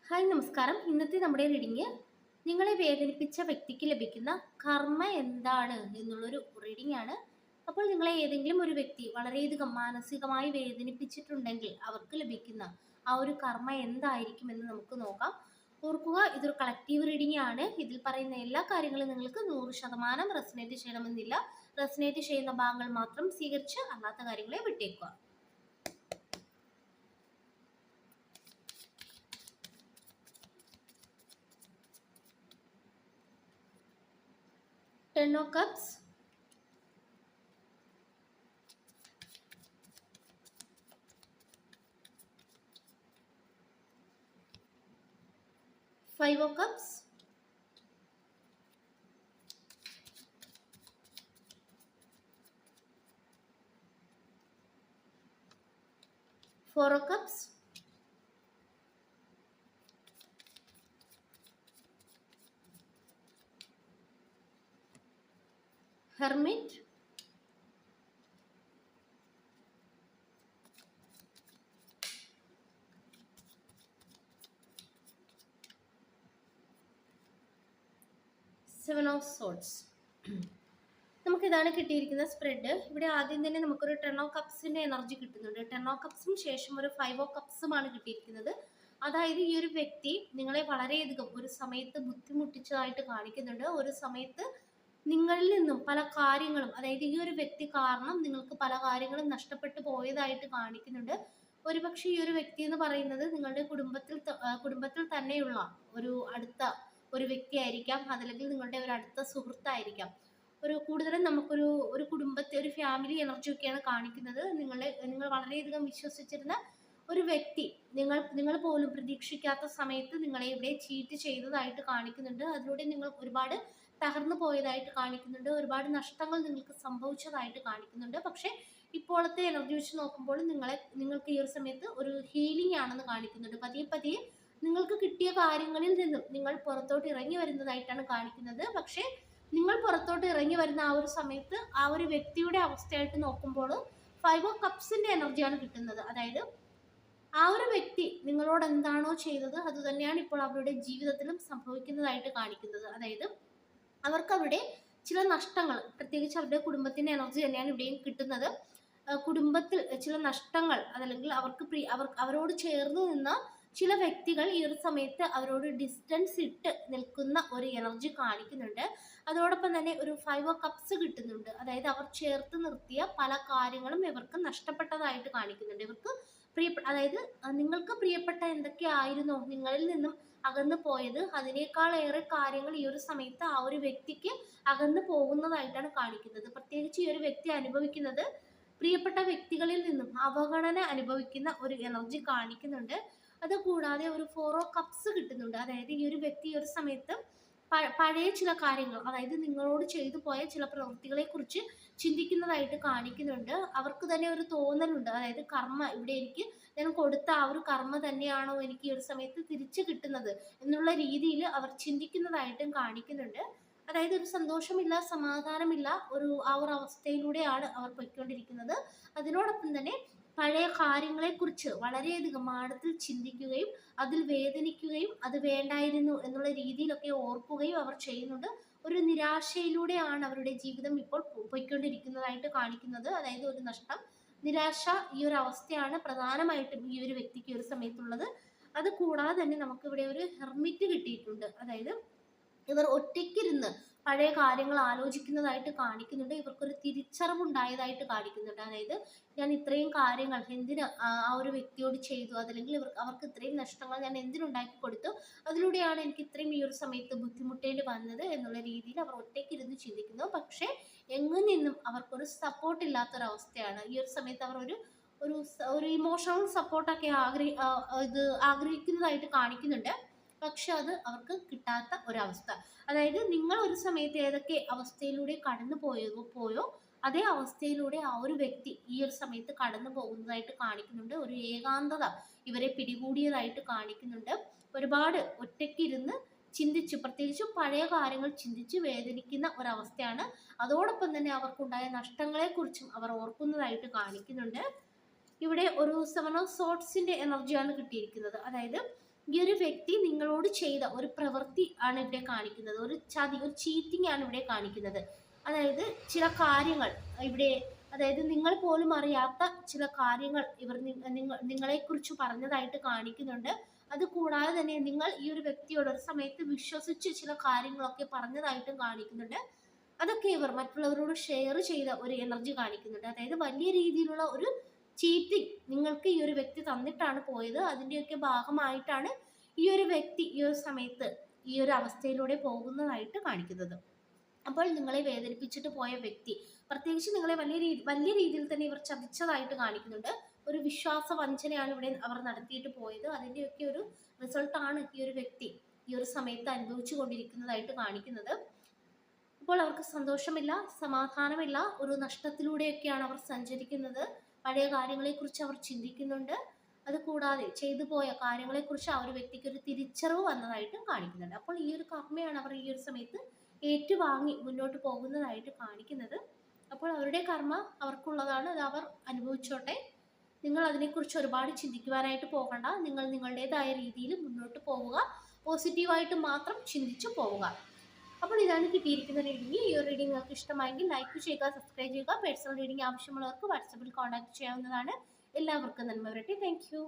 Hi നമസ്കാരം. ഇന്നത്തെ നമ്മുടെ റീഡിങ് നിങ്ങളെ വേദനിപ്പിച്ച വ്യക്തിക്ക് ലഭിക്കുന്ന കർമ്മ എന്താണ് എന്നുള്ളൊരു റീഡിംഗ് ആണ്. അപ്പോൾ നിങ്ങളെ ഏതെങ്കിലും ഒരു വ്യക്തി വളരെയധികം മാനസികമായി വേദനിപ്പിച്ചിട്ടുണ്ടെങ്കിൽ അവർക്ക് ലഭിക്കുന്ന ആ ഒരു കർമ്മ എന്തായിരിക്കും എന്ന് നമുക്ക് നോക്കാം. ഓർക്കുക, ഇതൊരു കളക്റ്റീവ് റീഡിംഗ് ആണ്. ഇതിൽ പറയുന്ന എല്ലാ കാര്യങ്ങളും നിങ്ങൾക്ക് 100% റെസനേറ്റ് ചെയ്യണമെന്നില്ല. റെസനേറ്റ് ചെയ്യുന്ന ഭാഗങ്ങൾ മാത്രം സ്വീകരിച്ച് അല്ലാത്ത കാര്യങ്ങളെ വിട്ടേക്കുക. Ten of Cups, Five of Cups, Four of Cups, Hermit, Seven of Swords. നമുക്കിതാണ് കിട്ടിയിരിക്കുന്ന സ്പ്രെഡ്. ഇവിടെ ആദ്യം തന്നെ നമുക്കൊരു 10 ഓഫ് കപ്സിന്റെ എനർജി കിട്ടുന്നുണ്ട്. 10 ഓഫ് കപ്സും ശേഷം ഒരു 5 ഓഫ് കപ്സുമാണ് കിട്ടിയിരിക്കുന്നത്. അതായത് ഈ ഒരു വ്യക്തി നിങ്ങളെ വളരെയധികം ഒരു സമയത്ത് ബുദ്ധിമുട്ടിച്ചതായിട്ട് കാണിക്കുന്നുണ്ട്. ഒരു സമയത്ത് നിങ്ങളിൽ നിന്നും പല കാര്യങ്ങളും, അതായത് ഈ ഒരു വ്യക്തി കാരണം നിങ്ങൾക്ക് പല കാര്യങ്ങളും നഷ്ടപ്പെട്ടു പോയതായിട്ട് കാണിക്കുന്നുണ്ട്. ഒരുപക്ഷെ ഈ ഒരു വ്യക്തി എന്ന് പറയുന്നത് നിങ്ങളുടെ കുടുംബത്തിൽ തന്നെയുള്ള ഒരു അടുത്ത ഒരു വ്യക്തി ആയിരിക്കാം, അതല്ലെങ്കിൽ നിങ്ങളുടെ ഒരു അടുത്ത സുഹൃത്തായിരിക്കാം. കൂടുതലും നമുക്കൊരു ഒരു കുടുംബത്തെ ഒരു ഫാമിലി എനർജിയൊക്കെയാണ് കാണിക്കുന്നത്. നിങ്ങൾ വളരെയധികം വിശ്വസിച്ചിരുന്ന ഒരു വ്യക്തി നിങ്ങൾ പോലും പ്രതീക്ഷിക്കാത്ത സമയത്ത് നിങ്ങളെ ഇവിടെ ചീറ്റ് ചെയ്തതായിട്ട് കാണിക്കുന്നുണ്ട്. അതിലൂടെ നിങ്ങൾ ഒരുപാട് തകർന്നു പോയതായിട്ട് കാണിക്കുന്നുണ്ട്. ഒരുപാട് നഷ്ടങ്ങൾ നിങ്ങൾക്ക് സംഭവിച്ചതായിട്ട് കാണിക്കുന്നുണ്ട്. പക്ഷെ ഇപ്പോഴത്തെ എനർജി വെച്ച് നോക്കുമ്പോൾ നിങ്ങൾക്ക് ഈ ഒരു സമയത്ത് ഒരു ഹീലിംഗ് ആണെന്ന് കാണിക്കുന്നുണ്ട്. പതിയെ പതിയെ നിങ്ങൾക്ക് കിട്ടിയ കാര്യങ്ങളിൽ നിന്നും നിങ്ങൾ പുറത്തോട്ട് ഇറങ്ങി വരുന്നതായിട്ടാണ് കാണിക്കുന്നത്. പക്ഷെ നിങ്ങൾ പുറത്തോട്ട് ഇറങ്ങി വരുന്ന ആ ഒരു സമയത്ത് ആ ഒരു വ്യക്തിയുടെ അവസ്ഥയായിട്ട് നോക്കുമ്പോൾ 5 ഓഫ് കപ്സിന്റെ എനർജിയാണ് കിട്ടുന്നത്. അതായത് ആ ഒരു വ്യക്തി നിങ്ങളോട് എന്താണോ ചെയ്തത് അത് തന്നെയാണ് ഇപ്പോൾ അവരുടെ ജീവിതത്തിലും സംഭവിക്കുന്നതായിട്ട് കാണിക്കുന്നത്. അതായത് അവർക്ക് അവിടെ ചില നഷ്ടങ്ങൾ, പ്രത്യേകിച്ച് അവരുടെ കുടുംബത്തിന്റെ എനർജി തന്നെയാണ് ഇവിടെയും കിട്ടുന്നത്. കുടുംബത്തിൽ ചില നഷ്ടങ്ങൾ, അതല്ലെങ്കിൽ അവരോട് ചേർന്ന് നിന്ന ചില വ്യക്തികൾ ഈ ഒരു സമയത്ത് അവരോട് ഡിസ്റ്റൻസ് ഇട്ട് നിൽക്കുന്ന ഒരു എനർജി കാണിക്കുന്നുണ്ട്. അതോടൊപ്പം തന്നെ ഒരു 5 ഓഫ് കപ്സ് കിട്ടുന്നുണ്ട്. അതായത് അവർ ചേർത്ത് നിർത്തിയ പല കാര്യങ്ങളും ഇവർക്ക് നഷ്ടപ്പെട്ടതായിട്ട് കാണിക്കുന്നുണ്ട്. അതായത് നിങ്ങൾക്ക് പ്രിയപ്പെട്ട എന്തൊക്കെയായിരുന്നോ നിങ്ങളിൽ നിന്നും അകന്നു പോയത്, അതിനേക്കാൾ ഏറെ കാര്യങ്ങൾ ഈ ഒരു സമയത്ത് ആ ഒരു വ്യക്തിക്ക് അകന്നു പോകുന്നതായിട്ടാണ് കാണിക്കുന്നത്. പ്രത്യേകിച്ച് ഈ ഒരു വ്യക്തി അനുഭവിക്കുന്നത് പ്രിയപ്പെട്ട വ്യക്തികളിൽ നിന്നും അവഗണന അനുഭവിക്കുന്ന ഒരു എനർജി കാണിക്കുന്നുണ്ട്. അതുകൂടാതെ ഒരു 4 ഓഫ് കപ്സ് കിട്ടുന്നുണ്ട്. അതായത് ഈ ഒരു വ്യക്തി ഈ ഒരു സമയത്ത് പഴയ ചില കാര്യങ്ങൾ, അതായത് നിങ്ങളോട് ചെയ്തു പോയ ചില പ്രവൃത്തികളെ കുറിച്ച് ചിന്തിക്കുന്നതായിട്ട് കാണിക്കുന്നുണ്ട്. അവർക്ക് തന്നെ ഒരു തോന്നലുണ്ട്, അതായത് കർമ്മ ഇവിടെ ഞാൻ കൊടുത്ത ആ ഒരു കർമ്മ തന്നെയാണോ എനിക്ക് ഈ ഒരു സമയത്ത് തിരിച്ചു കിട്ടുന്നത് എന്നുള്ള രീതിയിൽ അവർ ചിന്തിക്കുന്നതായിട്ടും കാണിക്കുന്നുണ്ട്. അതായത് ഒരു സന്തോഷമില്ല, സമാധാനമില്ല, ആ ഒരു അവസ്ഥയിലൂടെയാണ് അവർ പൊയ്ക്കൊണ്ടിരിക്കുന്നത്. അതിനോടൊപ്പം തന്നെ പഴയ കാര്യങ്ങളെക്കുറിച്ച് വളരെയധികം ആഴത്തിൽ ചിന്തിക്കുകയും അതിൽ വേദനിക്കുകയും അത് വേണ്ടായിരുന്നു എന്നുള്ള രീതിയിലൊക്കെ ഓർക്കുകയും അവർ ചെയ്യുന്നുണ്ട്. ഒരു നിരാശയിലൂടെയാണ് അവരുടെ ജീവിതം ഇപ്പോൾ പോയിക്കൊണ്ടിരിക്കുന്നതായിട്ട് കാണിക്കുന്നത്. അതായത് ഒരു നഷ്ടം, നിരാശ, ഈ ഒരു അവസ്ഥയാണ് പ്രധാനമായിട്ടും ഈ ഒരു വ്യക്തിക്ക് ഒരു സമയത്തുള്ളത്. അത് കൂടാതെ തന്നെ നമുക്കിവിടെ ഒരു ഹെർമിറ്റ് കിട്ടിയിട്ടുണ്ട്. അതായത് ഇവർ ഒറ്റയ്ക്കിരുന്ന് പഴയ കാര്യങ്ങൾ ആലോചിക്കുന്നതായിട്ട് കാണിക്കുന്നുണ്ട്. ഇവർക്കൊരു തിരിച്ചറിവുണ്ടായതായിട്ട് കാണിക്കുന്നുണ്ട്. അതായത് ഞാൻ ഇത്രയും കാര്യങ്ങൾ എന്തിന് ആ ഒരു വ്യക്തിയോട് ചെയ്തു, അതല്ലെങ്കിൽ അവർക്ക് ഇത്രയും നഷ്ടങ്ങൾ ഞാൻ എന്തിനുണ്ടാക്കി കൊടുത്തു, അതിലൂടെയാണ് എനിക്ക് ഇത്രയും ഈ ഒരു സമയത്ത് ബുദ്ധിമുട്ടേണ്ടി വന്നത് എന്നുള്ള രീതിയിൽ അവർ ഒറ്റയ്ക്കിരുന്ന് ചിന്തിക്കുന്നു. പക്ഷേ എങ്ങു നിന്നും അവർക്കൊരു സപ്പോർട്ട് ഇല്ലാത്തൊരവസ്ഥയാണ്. ഈ ഒരു സമയത്ത് അവർ ഒരു ഇമോഷണൽ സപ്പോർട്ടൊക്കെ ആഗ്രഹിക്കുന്നതായിട്ട് കാണിക്കുന്നുണ്ട്. പക്ഷെ അത് അവർക്ക് കിട്ടാത്ത ഒരവസ്ഥ. അതായത് നിങ്ങൾ ഒരു സമയത്ത് ഏതൊക്കെ അവസ്ഥയിലൂടെ കടന്നു പോയോ അതേ അവസ്ഥയിലൂടെ ആ ഒരു വ്യക്തി ഈ ഒരു സമയത്ത് കടന്നു പോകുന്നതായിട്ട് കാണിക്കുന്നുണ്ട്. ഒരു ഏകാന്തത ഇവരെ പിടികൂടിയതായിട്ട് കാണിക്കുന്നുണ്ട്. ഒരുപാട് ഒറ്റയ്ക്കിരുന്ന് ചിന്തിച്ച്, പ്രത്യേകിച്ചും പഴയ കാര്യങ്ങൾ ചിന്തിച്ച് വേദനിക്കുന്ന ഒരവസ്ഥയാണ്. അതോടൊപ്പം തന്നെ അവർക്കുണ്ടായ നഷ്ടങ്ങളെക്കുറിച്ചും അവർ ഓർക്കുന്നതായിട്ട് കാണിക്കുന്നുണ്ട്. ഇവിടെ ഒരു 7 ഓഫ് സോർട്സിന്റെ എനർജിയാണ് കിട്ടിയിരിക്കുന്നത്. അതായത് ഈ ഒരു വ്യക്തി നിങ്ങളോട് ചെയ്ത ഒരു പ്രവൃത്തി ആണ് ഇവിടെ കാണിക്കുന്നത്, ഒരു ചതി, ഒരു ചീറ്റിംഗ് ആണ് ഇവിടെ കാണിക്കുന്നത്. അതായത് ചില കാര്യങ്ങൾ ഇവിടെ, അതായത് നിങ്ങൾ പോലും അറിയാത്ത ചില കാര്യങ്ങൾ ഇവർ നിങ്ങളെക്കുറിച്ച് പറഞ്ഞതായിട്ട് കാണിക്കുന്നുണ്ട്. അതുകൂടാതെ തന്നെ നിങ്ങൾ ഈ ഒരു വ്യക്തിയോട് ഒരു സമയത്ത് വിശ്വസിച്ച് ചില കാര്യങ്ങളൊക്കെ പറഞ്ഞതായിട്ടും കാണിക്കുന്നുണ്ട്. അതൊക്കെ ഇവർ മറ്റുള്ളവരോട് ഷെയർ ചെയ്ത ഒരു എനർജി കാണിക്കുന്നുണ്ട്. അതായത് വലിയ രീതിയിലുള്ള ഒരു ചീറ്റിംഗ് നിങ്ങൾക്ക് ഈ ഒരു വ്യക്തി തന്നിട്ടാണ് പോയത്. അതിൻ്റെയൊക്കെ ഭാഗമായിട്ടാണ് ഈ ഒരു വ്യക്തി ഈ ഒരു സമയത്ത് ഈ ഒരു അവസ്ഥയിലൂടെ പോകുന്നതായിട്ട് കാണിക്കുന്നത്. അപ്പോൾ നിങ്ങളെ വേദനിപ്പിച്ചിട്ട് പോയ വ്യക്തി, പ്രത്യേകിച്ച് നിങ്ങളെ വലിയ രീതിയിൽ തന്നെ ഇവർ ചതിച്ചതായിട്ട് കാണിക്കുന്നുണ്ട്. ഒരു വിശ്വാസ വഞ്ചനയാണ് ഇവിടെ അവർ നടത്തിയിട്ട് പോയത്. അതിൻ്റെയൊക്കെ ഒരു റിസൾട്ടാണ് ഈ ഒരു വ്യക്തി ഈ ഒരു സമയത്ത് അനുഭവിച്ചു കൊണ്ടിരിക്കുന്നതായിട്ട് കാണിക്കുന്നത്. അപ്പോൾ അവർക്ക് സന്തോഷമില്ല, സമാധാനമില്ല, ഒരു നഷ്ടത്തിലൂടെയൊക്കെയാണ് അവർ സഞ്ചരിക്കുന്നത്. പഴയ കാര്യങ്ങളെക്കുറിച്ച് അവർ ചിന്തിക്കുന്നുണ്ട്. അതുകൂടാതെ ചെയ്തു പോയ കാര്യങ്ങളെക്കുറിച്ച് ആ ഒരു വ്യക്തിക്ക് ഒരു തിരിച്ചറിവ് വന്നതായിട്ടും കാണിക്കുന്നുണ്ട്. അപ്പോൾ ഈ ഒരു കർമ്മയാണ് അവർ ഈ ഒരു സമയത്ത് ഏറ്റുവാങ്ങി മുന്നോട്ട് പോകുന്നതായിട്ട് കാണിക്കുന്നത്. അപ്പോൾ അവരുടെ കർമ്മ അവർക്കുള്ളതാണ്, അത് അവർ അനുഭവിച്ചോട്ടെ. നിങ്ങൾ അതിനെക്കുറിച്ച് ഒരുപാട് ചിന്തിക്കുവാനായിട്ട് പോകണ്ട. നിങ്ങൾ നിങ്ങളുടേതായ രീതിയിൽ മുന്നോട്ട് പോവുക, പോസിറ്റീവായിട്ട് മാത്രം ചിന്തിച്ചു പോവുക. അപ്പോൾ ഇതാണ് കിട്ടിയിരിക്കുന്ന റീഡിംഗ്. ഈ ഒരു റീഡിംഗ് നിങ്ങൾക്ക് ഇഷ്ടമായെങ്കിൽ ലൈക്ക് ചെയ്യുക, സബ്സ്ക്രൈബ് ചെയ്യുക. പേഴ്സണൽ റീഡിംഗ് ആവശ്യമുള്ളവർക്ക് വാട്സാപ്പിൽ കോൺടാക്ട് ചെയ്യാവുന്നതാണ്. എല്ലാവർക്കും നന്മ വരട്ടെ. Thank you.